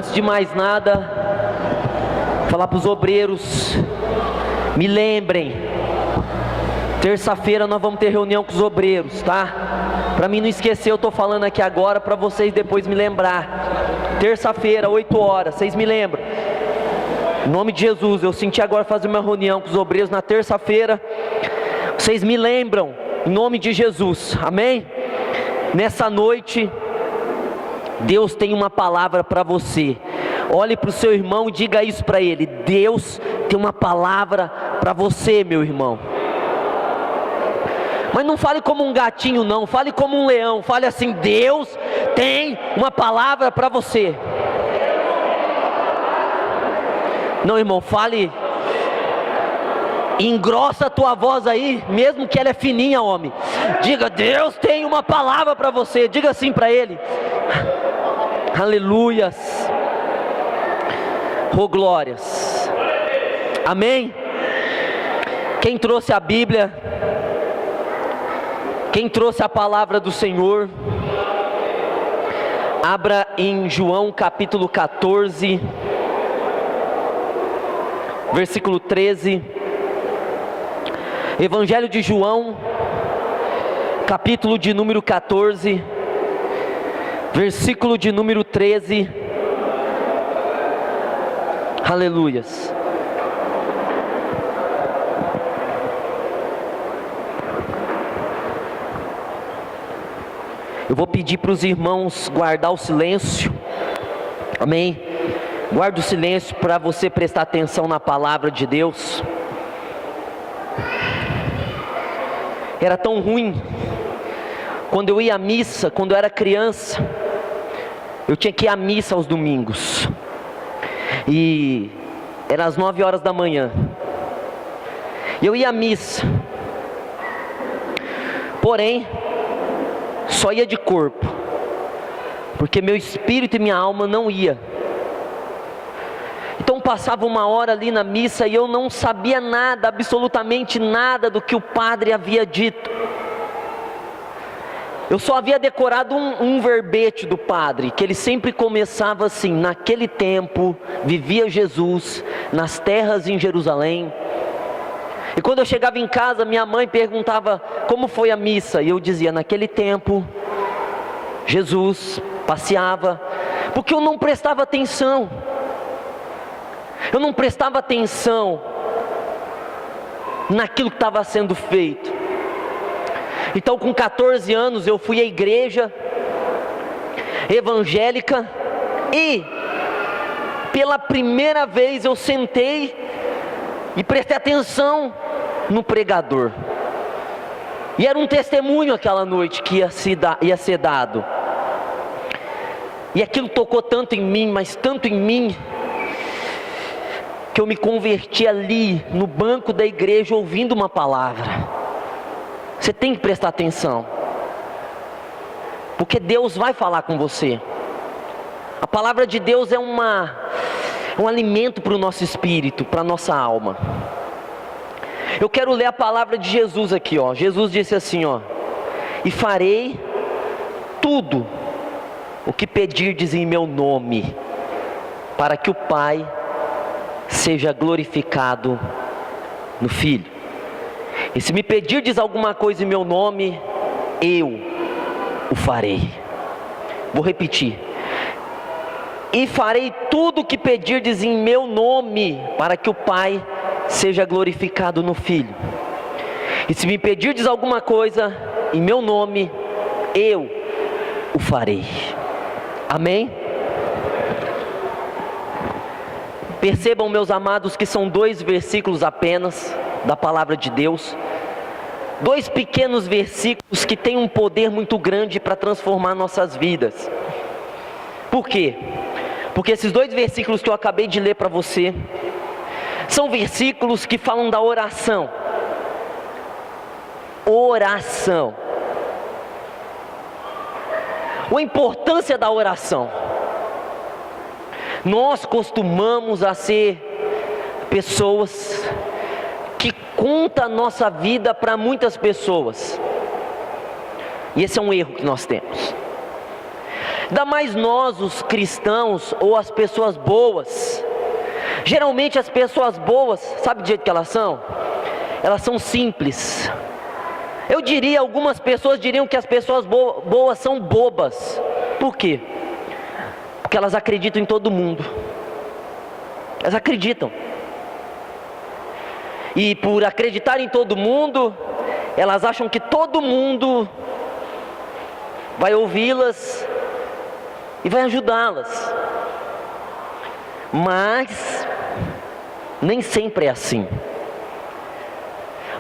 Antes de mais nada, falar para os obreiros, me lembrem, terça-feira nós vamos ter reunião com os obreiros, tá? Para mim não esquecer, eu estou falando aqui agora para vocês depois me lembrar. Terça-feira, 8 horas, vocês me lembram? Em nome de Jesus, eu senti agora fazer uma reunião com os obreiros na terça-feira. Vocês me lembram, em nome de Jesus, amém? Nessa noite, Deus tem uma palavra para você. Olhe para o seu irmão e diga isso para ele: Deus tem uma palavra para você, meu irmão. Mas não fale como um gatinho não, fale como um leão. Fale assim: Deus tem uma palavra para você. Não, irmão, fale, engrossa a tua voz aí, mesmo que ela é fininha, homem. Diga: Deus tem uma palavra para você. Diga assim para ele. Aleluias. Oh, glórias. Amém. Quem trouxe a Bíblia, quem trouxe a palavra do Senhor, abra em João capítulo 14, versículo 13. Evangelho de João, capítulo de número 14, versículo de número 13. Aleluias. Eu vou pedir para os irmãos guardar o silêncio. Amém? Guarde o silêncio para você prestar atenção na palavra de Deus. Era tão ruim quando eu ia à missa, quando eu era criança. Eu tinha que ir à missa aos domingos. E era às 9 horas da manhã. Eu ia à missa. Porém, só ia de corpo, porque meu espírito e minha alma não ia. Então passava uma hora ali na missa e eu não sabia nada, absolutamente nada do que o padre havia dito. Eu só havia decorado um verbete do padre, que ele sempre começava assim: naquele tempo vivia Jesus nas terras em Jerusalém. E quando eu chegava em casa, minha mãe perguntava como foi a missa, e eu dizia: naquele tempo Jesus passeava, porque eu não prestava atenção. Eu não prestava atenção naquilo que estava sendo feito. Então, com 14 anos, eu fui à igreja evangélica e, pela primeira vez, eu sentei e prestei atenção no pregador. E era um testemunho aquela noite que ia ser dado. E aquilo tocou tanto em mim, mas tanto em mim, que eu me converti ali no banco da igreja ouvindo uma palavra. Você tem que prestar atenção, porque Deus vai falar com você. A palavra de Deus é um alimento para o nosso espírito, para a nossa alma. Eu quero ler a palavra de Jesus aqui, ó. Jesus disse assim, ó: e farei tudo o que pedirdes em meu nome, para que o Pai seja glorificado no Filho. E se me pedirdes alguma coisa em meu nome, eu o farei. Vou repetir: e farei tudo o que pedirdes em meu nome, para que o Pai seja glorificado no Filho. E se me pedirdes alguma coisa em meu nome, eu o farei. Amém? Percebam, meus amados, que são 2 versículos apenas da palavra de Deus. 2 pequenos versículos que têm um poder muito grande para transformar nossas vidas. Por quê? Porque esses 2 versículos que eu acabei de ler para você são versículos que falam da oração. Oração. A importância da oração. Nós costumamos a ser pessoas que contam a nossa vida para muitas pessoas. E esse é um erro que nós temos. Ainda mais nós, os cristãos, ou as pessoas boas. Geralmente as pessoas boas, sabe do jeito que elas são? Elas são simples. Eu diria, algumas pessoas diriam que as pessoas boas são bobas. Por quê? Porque elas acreditam em todo mundo. Elas acreditam. E por acreditar em todo mundo, elas acham que todo mundo vai ouvi-las e vai ajudá-las. Mas nem sempre é assim.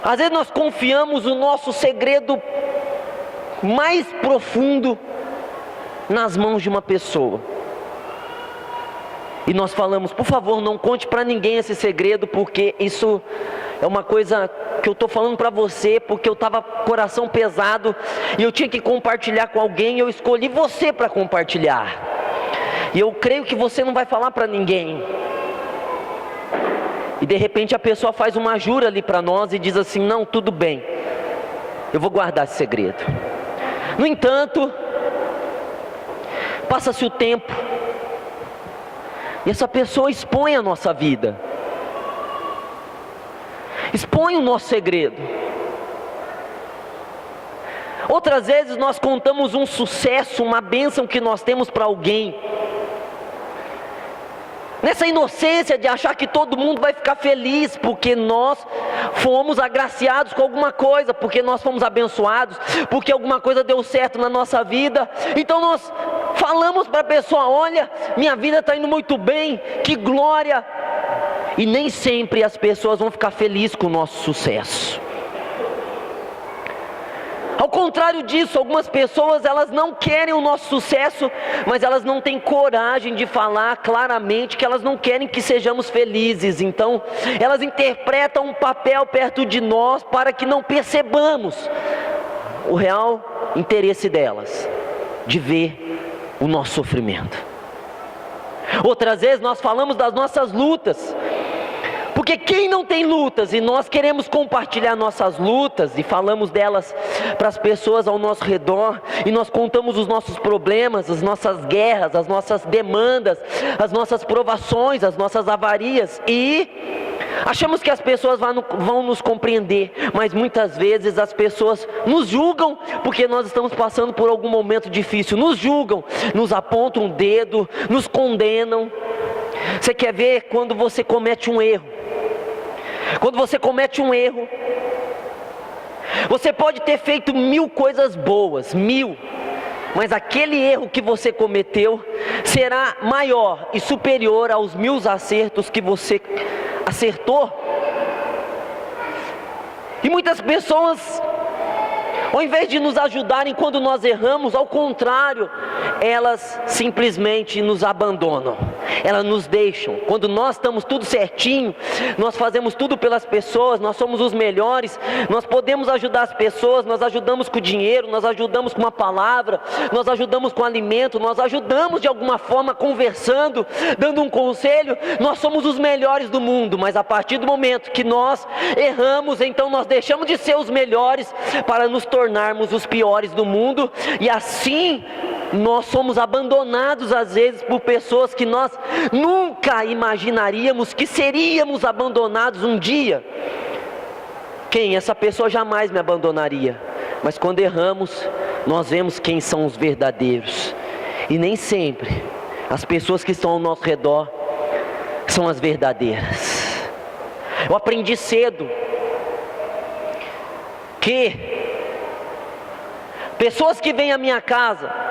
Às vezes nós confiamos o nosso segredo mais profundo nas mãos de uma pessoa. E nós falamos, por favor, não conte para ninguém esse segredo, porque isso é uma coisa que eu estou falando para você, porque eu estava com o coração pesado e eu tinha que compartilhar com alguém, e eu escolhi você para compartilhar. E eu creio que você não vai falar para ninguém. E de repente a pessoa faz uma jura ali para nós e diz assim, não, tudo bem, eu vou guardar esse segredo. No entanto, passa-se o tempo, e essa pessoa expõe a nossa vida, expõe o nosso segredo. Outras vezes nós contamos um sucesso, uma bênção que nós temos para alguém, nessa inocência de achar que todo mundo vai ficar feliz, porque nós fomos agraciados com alguma coisa, porque nós fomos abençoados, porque alguma coisa deu certo na nossa vida. Então nós falamos para a pessoa, olha, minha vida está indo muito bem, que glória. E nem sempre as pessoas vão ficar felizes com o nosso sucesso. Ao contrário disso, algumas pessoas, elas não querem o nosso sucesso, mas elas não têm coragem de falar claramente que elas não querem que sejamos felizes. Então, elas interpretam um papel perto de nós para que não percebamos o real interesse delas, de ver o nosso sofrimento. Outras vezes nós falamos das nossas lutas, porque quem não tem lutas, e nós queremos compartilhar nossas lutas, e falamos delas para as pessoas ao nosso redor, e nós contamos os nossos problemas, as nossas guerras, as nossas demandas, as nossas provações, as nossas avarias, e achamos que as pessoas vão nos compreender, mas muitas vezes as pessoas nos julgam, porque nós estamos passando por algum momento difícil, nos julgam, nos apontam um dedo, nos condenam. Você quer ver quando você comete um erro? Quando você comete um erro, você pode ter feito 1000 coisas boas, 1000, mas aquele erro que você cometeu será maior e superior aos 1000 acertos que você acertou. E muitas pessoas, ao invés de nos ajudarem quando nós erramos, ao contrário, elas simplesmente nos abandonam, elas nos deixam. Quando nós estamos tudo certinho, nós fazemos tudo pelas pessoas, nós somos os melhores, nós podemos ajudar as pessoas, nós ajudamos com dinheiro, nós ajudamos com uma palavra, nós ajudamos com alimento, nós ajudamos de alguma forma conversando, dando um conselho, nós somos os melhores do mundo. Mas a partir do momento que nós erramos, então nós deixamos de ser os melhores para nos tornarmos os piores do mundo, e assim nós somos abandonados às vezes por pessoas que nós nunca imaginaríamos que seríamos abandonados um dia. Quem? Essa pessoa jamais me abandonaria. Mas quando erramos, nós vemos quem são os verdadeiros, e nem sempre as pessoas que estão ao nosso redor são as verdadeiras. Eu aprendi cedo que pessoas que vêm à minha casa,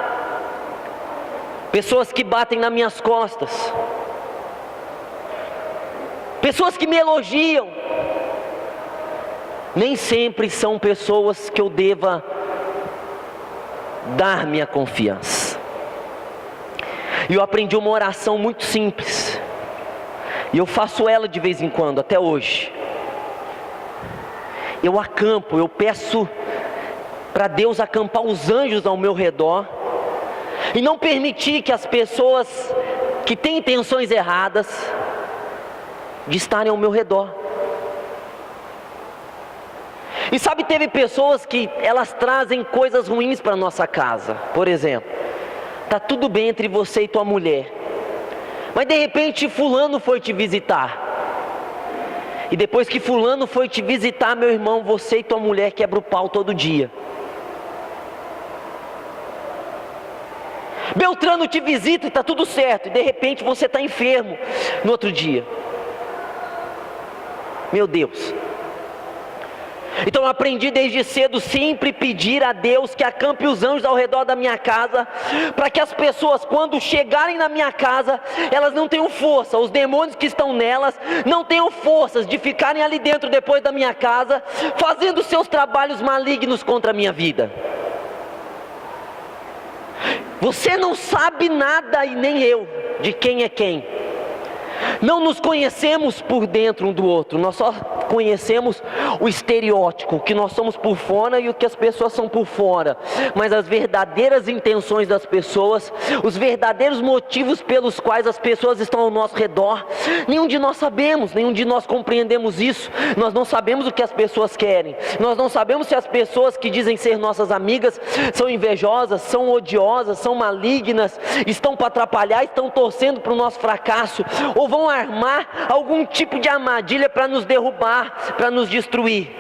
pessoas que batem nas minhas costas, pessoas que me elogiam, nem sempre são pessoas que eu deva dar minha confiança. E eu aprendi uma oração muito simples, e eu faço ela de vez em quando, até hoje. Eu acampo, eu peço para Deus acampar os anjos ao meu redor, e não permitir que as pessoas que têm intenções erradas de estarem ao meu redor. E sabe, teve pessoas que elas trazem coisas ruins para nossa casa. Por exemplo, Tá tudo bem entre você e tua mulher. Mas de repente fulano foi te visitar. E depois que fulano foi te visitar, meu irmão, você e tua mulher quebram o pau todo dia. Beltrano te visita e está tudo certo, e de repente você está enfermo no outro dia. Meu Deus. Então eu aprendi desde cedo sempre pedir a Deus que acampe os anjos ao redor da minha casa, para que as pessoas quando chegarem na minha casa, elas não tenham força, os demônios que estão nelas não tenham forças de ficarem ali dentro depois da minha casa, fazendo seus trabalhos malignos contra a minha vida. Você não sabe nada e nem eu de quem é quem. Não nos conhecemos por dentro um do outro, nós só conhecemos o estereótipo, o que nós somos por fora e o que as pessoas são por fora. Mas as verdadeiras intenções das pessoas, os verdadeiros motivos pelos quais as pessoas estão ao nosso redor, nenhum de nós sabemos, nenhum de nós compreendemos isso. Nós não sabemos o que as pessoas querem, nós não sabemos se as pessoas que dizem ser nossas amigas são invejosas, são odiosas, são malignas, estão para atrapalhar, estão torcendo para o nosso fracasso, ou vão armar algum tipo de armadilha para nos derrubar, para nos destruir.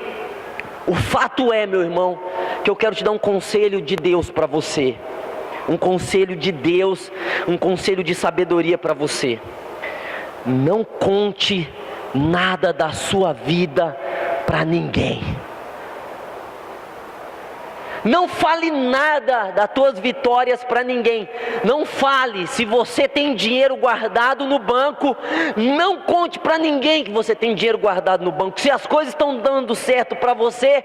O fato é, meu irmão, que eu quero te dar um conselho de Deus para você, um conselho de Deus, um conselho de sabedoria para você. Não conte nada da sua vida para ninguém. Não fale nada das tuas vitórias para ninguém. Não fale. Se você tem dinheiro guardado no banco, não conte para ninguém que você tem dinheiro guardado no banco. Se as coisas estão dando certo para você,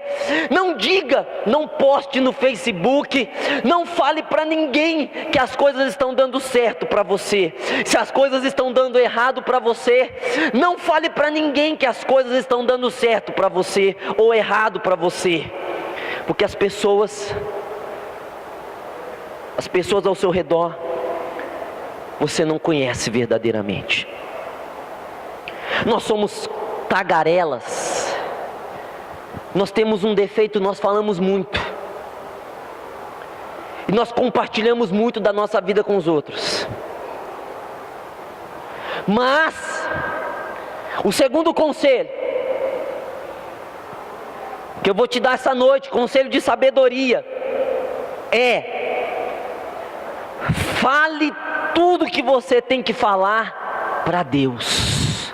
não diga, não poste no Facebook, não fale para ninguém que as coisas estão dando certo para você. Se as coisas estão dando errado para você, não fale para ninguém que as coisas estão dando certo para você ou errado para você. Porque as pessoas ao seu redor, você não conhece verdadeiramente. Nós somos tagarelas. Nós temos um defeito, nós falamos muito. E nós compartilhamos muito da nossa vida com os outros. Mas, o segundo conselho que eu vou te dar essa noite, conselho de sabedoria, fale tudo que você tem que falar para Deus.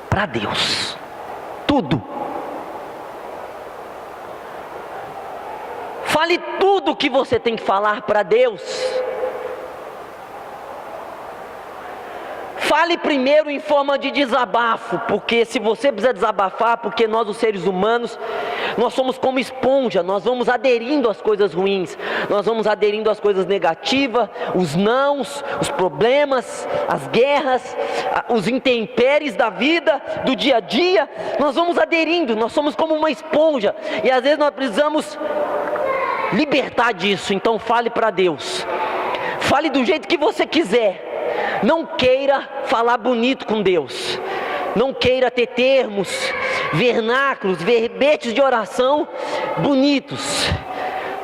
Para Deus. Tudo. Fale tudo que você tem que falar para Deus. Fale primeiro em forma de desabafo, porque se você precisa desabafar, porque nós os seres humanos, nós somos como esponja, nós vamos aderindo às coisas ruins, nós vamos aderindo às coisas negativas, os nãos, os problemas, as guerras, os intempéries da vida, do dia a dia, nós vamos aderindo, nós somos como uma esponja, e às vezes nós precisamos libertar disso. Então fale para Deus, fale do jeito que você quiser. Não queira falar bonito com Deus, não queira ter termos, vernáculos, verbetes de oração bonitos.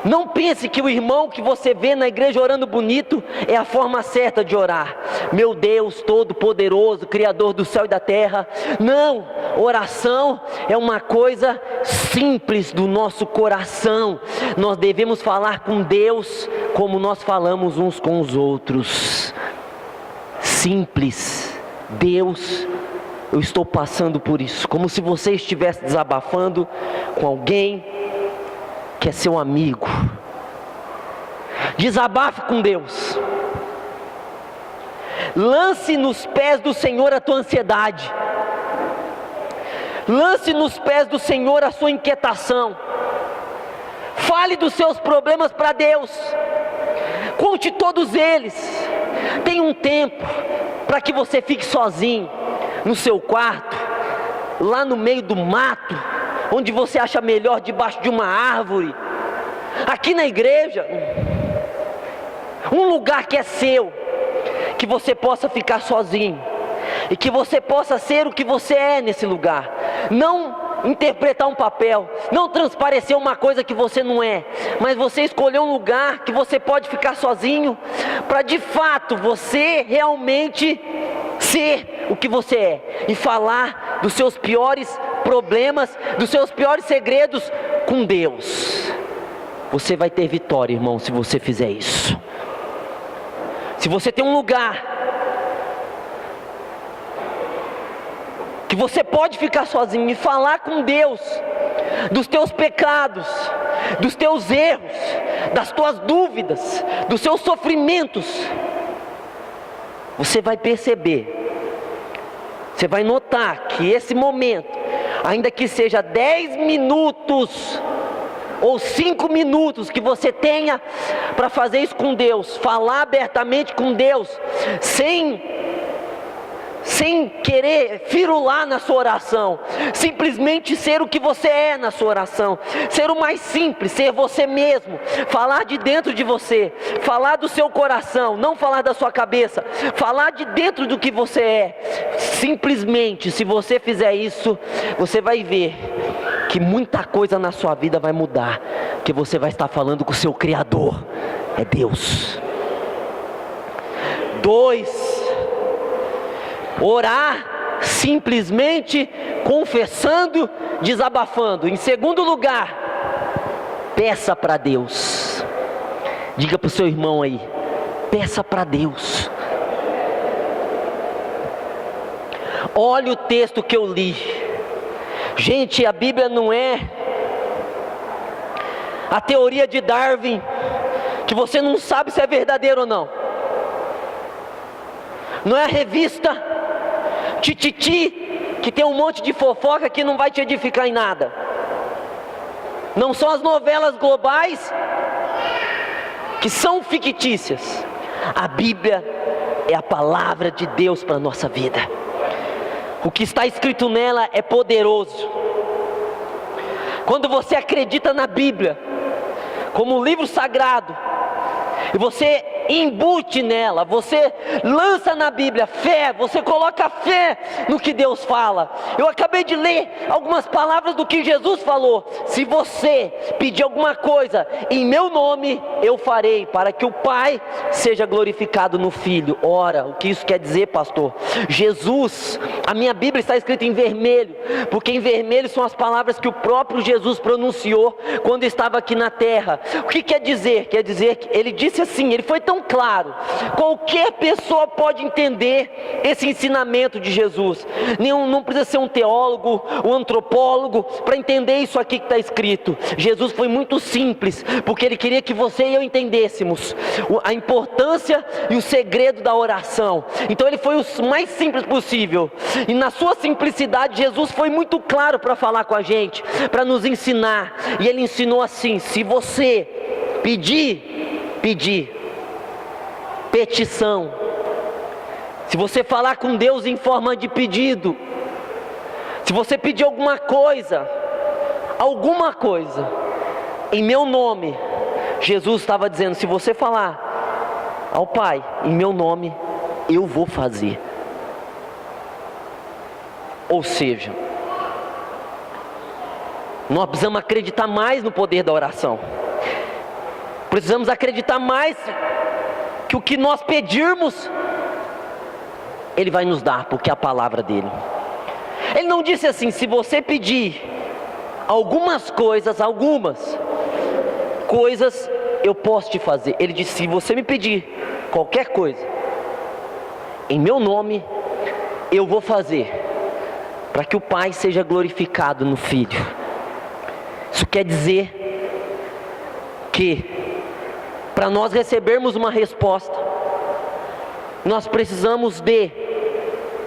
Não pense que o irmão que você vê na igreja orando bonito é a forma certa de orar. Meu Deus Todo-Poderoso, Criador do céu e da terra. Não, oração é uma coisa simples do nosso coração. Nós devemos falar com Deus como nós falamos uns com os outros. Simples. Deus, eu estou passando por isso, como se você estivesse desabafando com alguém que é seu amigo. Desabafe com Deus. Lance nos pés do Senhor a tua ansiedade. Lance nos pés do Senhor a sua inquietação. Fale dos seus problemas para Deus. Conte todos eles. Tem um tempo para que você fique sozinho no seu quarto, lá no meio do mato, onde você acha melhor debaixo de uma árvore. Aqui na igreja, um lugar que é seu, que você possa ficar sozinho e que você possa ser o que você é nesse lugar. Não interpretar um papel, não transparecer uma coisa que você não é, mas você escolher um lugar que você pode ficar sozinho, para de fato você realmente ser o que você é e falar dos seus piores problemas, dos seus piores segredos com Deus. Você vai ter vitória, irmão, se você fizer isso. Se você tem um lugar que você pode ficar sozinho e falar com Deus dos teus pecados, dos teus erros, das tuas dúvidas, dos seus sofrimentos, você vai perceber, você vai notar que esse momento, ainda que seja 10 minutos ou 5 minutos que você tenha para fazer isso com Deus, falar abertamente com Deus, sem querer firular na sua oração, simplesmente ser o que você é na sua oração, ser o mais simples, ser você mesmo, falar de dentro de você, falar do seu coração, não falar da sua cabeça, falar de dentro do que você é. Simplesmente, se você fizer isso, você vai ver que muita coisa na sua vida vai mudar, que você vai estar falando com o seu Criador, é Deus. 2, orar simplesmente confessando, desabafando. Em segundo lugar, peça para Deus. Diga para o seu irmão aí, peça para Deus. Olha o texto que eu li. Gente, a Bíblia não é a teoria de Darwin, que você não sabe se é verdadeiro ou não. Não é a revista Tititi, que tem um monte de fofoca que não vai te edificar em nada. Não são as novelas globais que são fictícias. A Bíblia é a palavra de Deus para a nossa vida. O que está escrito nela é poderoso. Quando você acredita na Bíblia como um livro sagrado, e você embute nela, você lança na Bíblia fé, você coloca fé no que Deus fala. Eu acabei de ler algumas palavras do que Jesus falou: se você pedir alguma coisa em meu nome, eu farei, para que o Pai seja glorificado no Filho. Ora, o que isso quer dizer, pastor? Jesus, a minha Bíblia está escrita em vermelho, porque em vermelho são as palavras que o próprio Jesus pronunciou quando estava aqui na terra. O que quer dizer? Quer dizer que ele disse assim, ele foi tão claro, qualquer pessoa pode entender esse ensinamento de Jesus. Não precisa ser um teólogo, um antropólogo para entender isso aqui que está escrito. Jesus foi muito simples, porque ele queria que você e eu entendêssemos a importância e o segredo da oração. Então ele foi o mais simples possível, e na sua simplicidade Jesus foi muito claro para falar com a gente, para nos ensinar. E ele ensinou assim: se você pedir, petição, se você falar com Deus em forma de pedido, se você pedir alguma coisa, em meu nome, Jesus estava dizendo: se você falar ao Pai em meu nome, eu vou fazer. Ou seja, nós precisamos acreditar mais no poder da oração. Precisamos acreditar mais que o que nós pedirmos, Ele vai nos dar, porque é a palavra dEle. Ele não disse assim: se você pedir algumas coisas eu posso te fazer. Ele disse: se você me pedir qualquer coisa em meu nome, eu vou fazer, para que o Pai seja glorificado no Filho. Isso quer dizer que para nós recebermos uma resposta, nós precisamos de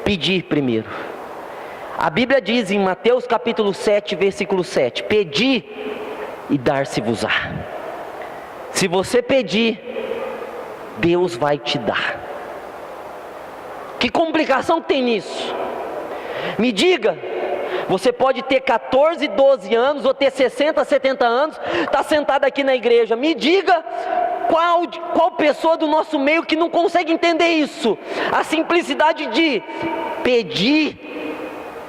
pedir primeiro. A Bíblia diz em Mateus capítulo 7, versículo 7: pedi e dar-se-vos-á. Se você pedir, Deus vai te dar. Que complicação tem nisso? Me diga, você pode ter 14, 12 anos, ou ter 60, 70 anos, está sentado aqui na igreja. Me diga qual pessoa do nosso meio que não consegue entender isso, a simplicidade de pedir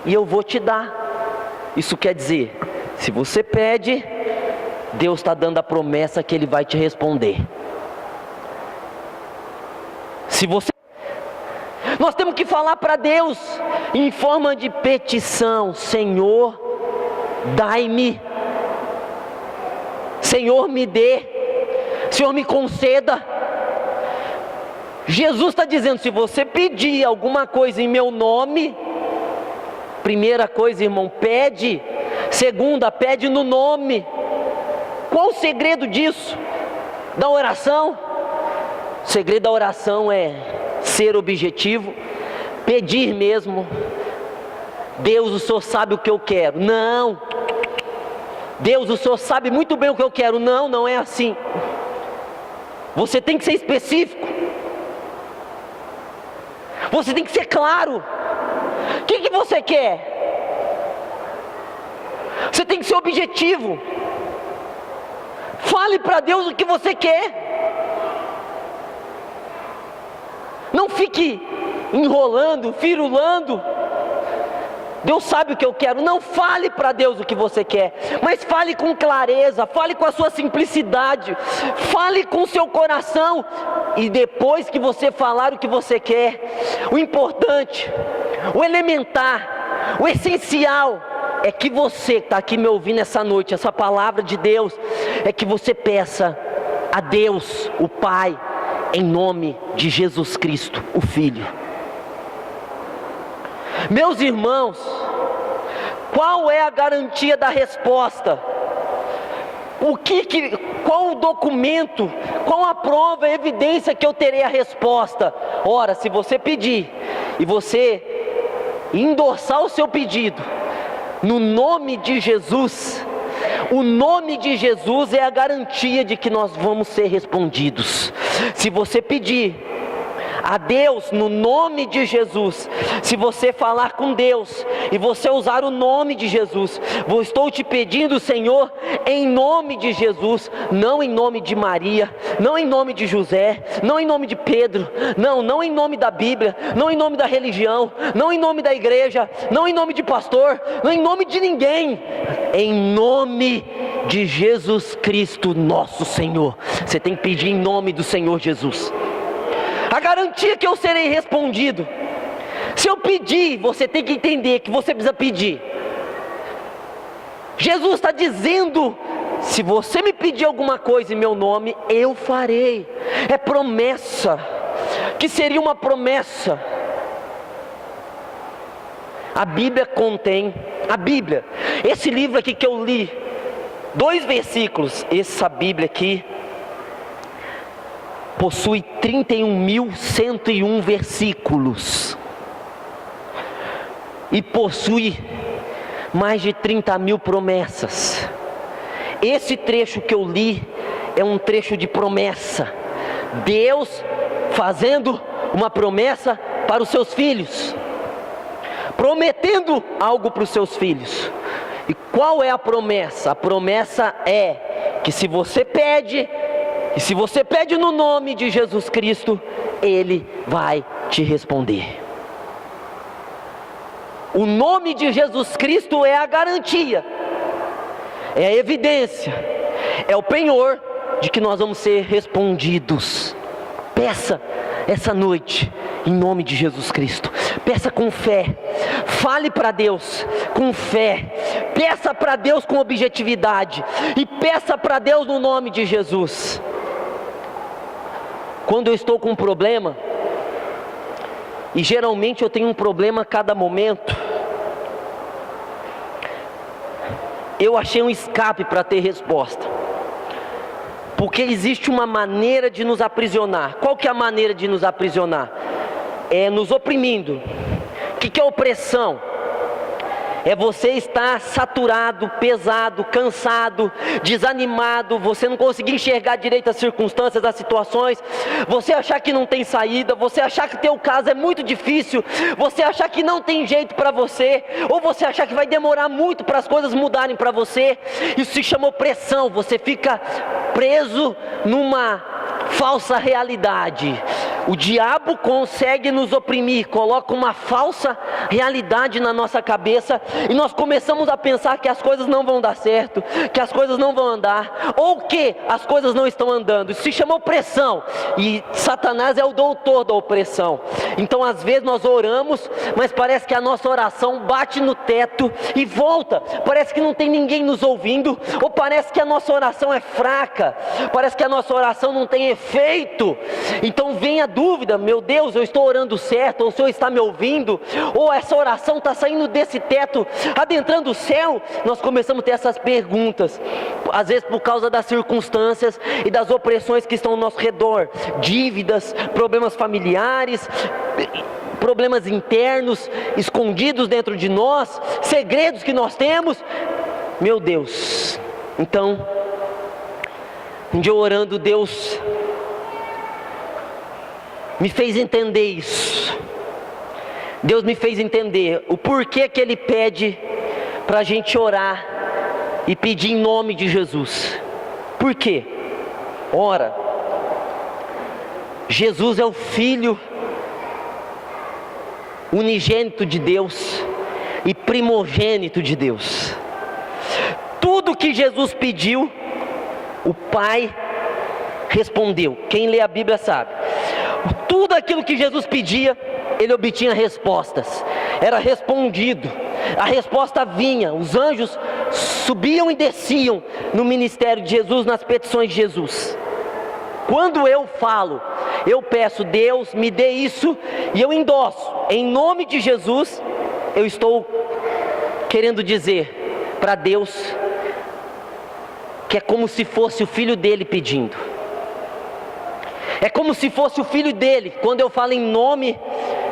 e eu vou te dar. Isso quer dizer, se você pede, Deus está dando a promessa que Ele vai te responder. Se você... Nós temos que falar para Deus em forma de petição: Senhor, dai-me. Senhor, me dê. Senhor, me conceda. Jesus está dizendo: se você pedir alguma coisa em meu nome, primeira coisa, irmão, pede. Segunda, pede no nome. Qual o segredo disso? Da oração? O segredo da oração é ser objetivo, pedir mesmo. Deus, o Senhor sabe o que eu quero. Não. Deus, o Senhor sabe muito bem o que eu quero. Não, não é assim. Você tem que ser específico. Você tem que ser claro. O que você quer? Você tem que ser objetivo. Fale para Deus o que você quer. Não fique enrolando, firulando. Deus sabe o que eu quero. Não fale para Deus o que você quer, mas fale com clareza, fale com a sua simplicidade, fale com o seu coração. E depois que você falar o que você quer, o importante, o elementar, o essencial é que você que está aqui me ouvindo essa noite, essa palavra de Deus, é que você peça a Deus, o Pai, em nome de Jesus Cristo, o Filho. Meus irmãos, qual é a garantia da resposta? Qual o documento, qual a prova, a evidência que eu terei a resposta? Ora, se você pedir e você endossar o seu pedido no nome de Jesus, o nome de Jesus é a garantia de que nós vamos ser respondidos. Se você pedir a Deus no nome de Jesus, se você falar com Deus e você usar o nome de Jesus, eu estou te pedindo, Senhor, em nome de Jesus, não em nome de Maria, não em nome de José, não em nome de Pedro, não em nome da Bíblia, não em nome da religião, não em nome da igreja, não em nome de pastor, não em nome de ninguém, em nome de Jesus Cristo, nosso Senhor. Você tem que pedir em nome do Senhor Jesus. A garantia que eu serei respondido. Se eu pedir, você tem que entender que você precisa pedir. Jesus está dizendo: se você me pedir alguma coisa em meu nome, eu farei. É promessa. Que seria uma promessa. A Bíblia contém, esse livro aqui que eu li, 2 versículos, essa Bíblia aqui possui 31.101 versículos e possui mais de 30.000 promessas. Esse trecho que eu li é um trecho de promessa. Deus fazendo uma promessa para os seus filhos, prometendo algo para os seus filhos. E qual é a promessa? A promessa é que se você pede, e se você pede no nome de Jesus Cristo, Ele vai te responder. O nome de Jesus Cristo é a garantia, é a evidência, é o penhor de que nós vamos ser respondidos. Peça essa noite, em nome de Jesus Cristo. Peça com fé, fale para Deus com fé, peça para Deus com objetividade, e peça para Deus no nome de Jesus. Quando eu estou com um problema, e geralmente eu tenho um problema a cada momento, eu achei um escape para ter resposta. Porque existe uma maneira de nos aprisionar. Qual que é a maneira de nos aprisionar? É nos oprimindo. O que é opressão? É você estar saturado, pesado, cansado, desanimado, você não conseguir enxergar direito as circunstâncias, as situações, você achar que não tem saída, você achar que teu caso é muito difícil, você achar que não tem jeito para você, ou você achar que vai demorar muito para as coisas mudarem para você. Isso se chama opressão. Você fica preso numa falsa realidade. O diabo consegue nos oprimir, coloca uma falsa realidade na nossa cabeça e nós começamos a pensar que as coisas não vão dar certo, que as coisas não vão andar, ou que as coisas não estão andando. Isso se chama opressão, e Satanás é o doutor da opressão. Então às vezes nós oramos, mas parece que a nossa oração bate no teto e volta, parece que não tem ninguém nos ouvindo, ou parece que a nossa oração é fraca, parece que a nossa oração não tem efeito. Então vem a dúvida: meu Deus, eu estou orando certo? Ou o Senhor está me ouvindo? Ou essa oração está saindo desse teto, adentrando o céu? Nós começamos a ter essas perguntas, às vezes por causa das circunstâncias e das opressões que estão ao nosso redor, dívidas, problemas familiares, problemas internos, escondidos dentro de nós, segredos que nós temos. Meu Deus, então, um dia orando, Deus me fez entender isso. Deus me fez entender o porquê que Ele pede para a gente orar e pedir em nome de Jesus. Por quê? Ora, Jesus é o Filho unigênito de Deus e primogênito de Deus. Tudo que Jesus pediu, o Pai respondeu. Quem lê a Bíblia sabe. Tudo aquilo que Jesus pedia, Ele obtinha respostas. Era respondido. A resposta vinha. Os anjos subiam e desciam no ministério de Jesus, nas petições de Jesus. Quando eu falo, eu peço: Deus, me dê isso, e eu endosso, em nome de Jesus, eu estou querendo dizer para Deus que é como se fosse o Filho dele pedindo. É como se fosse o Filho dele. Quando eu falo em nome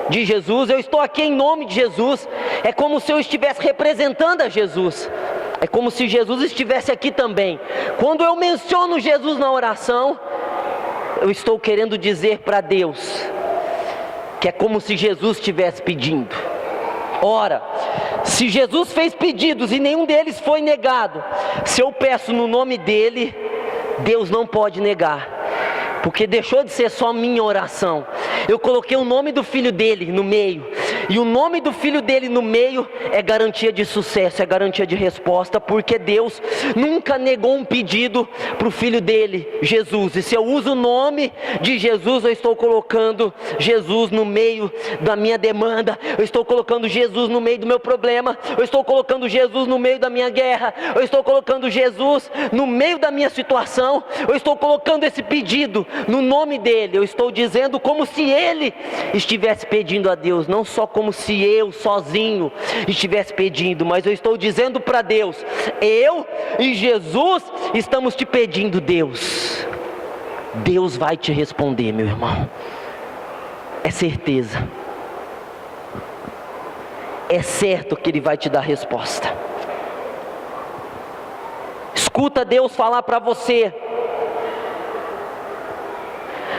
de Jesus, eu estou aqui em nome de Jesus. É como se eu estivesse representando a Jesus. É como se Jesus estivesse aqui também. Quando eu menciono Jesus na oração, eu estou querendo dizer para Deus que é como se Jesus estivesse pedindo. Ora, se Jesus fez pedidos e nenhum deles foi negado, se eu peço no nome dele, Deus não pode negar, porque deixou de ser só minha oração. Eu coloquei o nome do Filho dele no meio, e o nome do Filho dele no meio é garantia de sucesso, é garantia de resposta, porque Deus nunca negou um pedido para o Filho dele, Jesus. E se eu uso o nome de Jesus, eu estou colocando Jesus no meio da minha demanda, eu estou colocando Jesus no meio do meu problema, eu estou colocando Jesus no meio da minha guerra, eu estou colocando Jesus no meio da minha situação, eu estou colocando esse pedido no nome dele. Eu estou dizendo como se ele estivesse pedindo a Deus, não só como se eu sozinho estivesse pedindo, mas eu estou dizendo para Deus: eu e Jesus estamos te pedindo, Deus. Deus vai te responder, meu irmão. É certeza. É certo que Ele vai te dar resposta. Escuta Deus falar para você.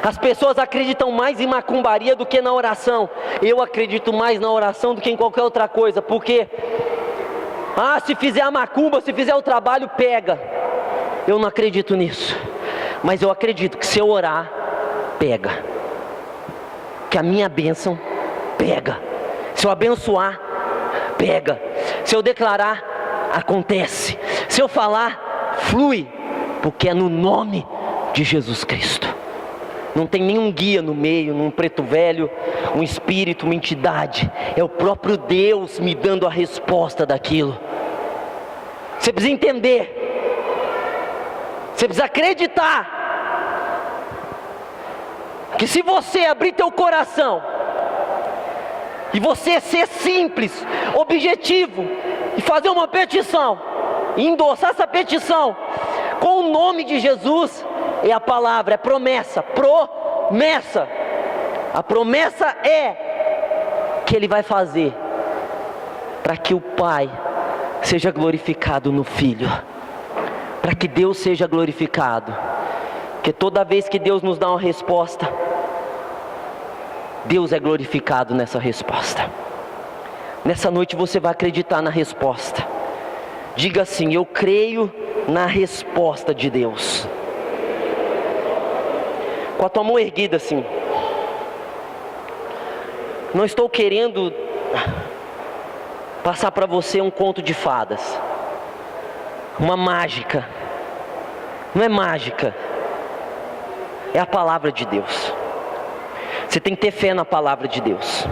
As pessoas acreditam mais em macumbaria do que na oração. Eu acredito mais na oração do que em qualquer outra coisa. Porque se fizer a macumba, se fizer o trabalho, pega. Eu não acredito nisso. Mas eu acredito que se eu orar, pega. Que a minha bênção pega. Se eu abençoar, pega. Se eu declarar, acontece. Se eu falar, flui. Porque é no nome de Jesus Cristo. Não tem nenhum guia no meio, num preto velho, um espírito, uma entidade. É o próprio Deus me dando a resposta daquilo. Você precisa entender. Você precisa acreditar que se você abrir teu coração e você ser simples, objetivo, e fazer uma petição, e endossar essa petição com o nome de Jesus, é a palavra, é promessa, promessa. A promessa é que Ele vai fazer para que o Pai seja glorificado no Filho, para que Deus seja glorificado. Porque toda vez que Deus nos dá uma resposta, Deus é glorificado nessa resposta. Nessa noite você vai acreditar na resposta. Diga assim: eu creio na resposta de Deus. Com a tua mão erguida assim. Não estou querendo passar para você um conto de fadas, uma mágica. Não é mágica, é a palavra de Deus. Você tem que ter fé na palavra de Deus.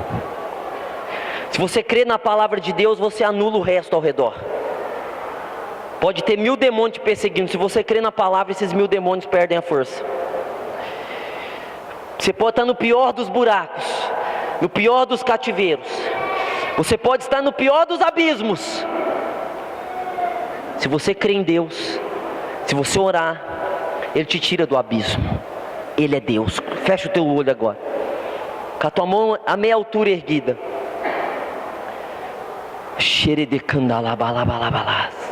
Se você crê na palavra de Deus, você anula o resto ao redor. Pode ter 1000 demônios te perseguindo, se você crê na palavra, esses 1000 demônios perdem a força. Você pode estar no pior dos buracos, no pior dos cativeiros, você pode estar no pior dos abismos. Se você crê em Deus, se você orar, Ele te tira do abismo. Ele é Deus. Fecha o teu olho agora, com a tua mão a meia altura erguida. Xeredecandalabalabalabalabalás.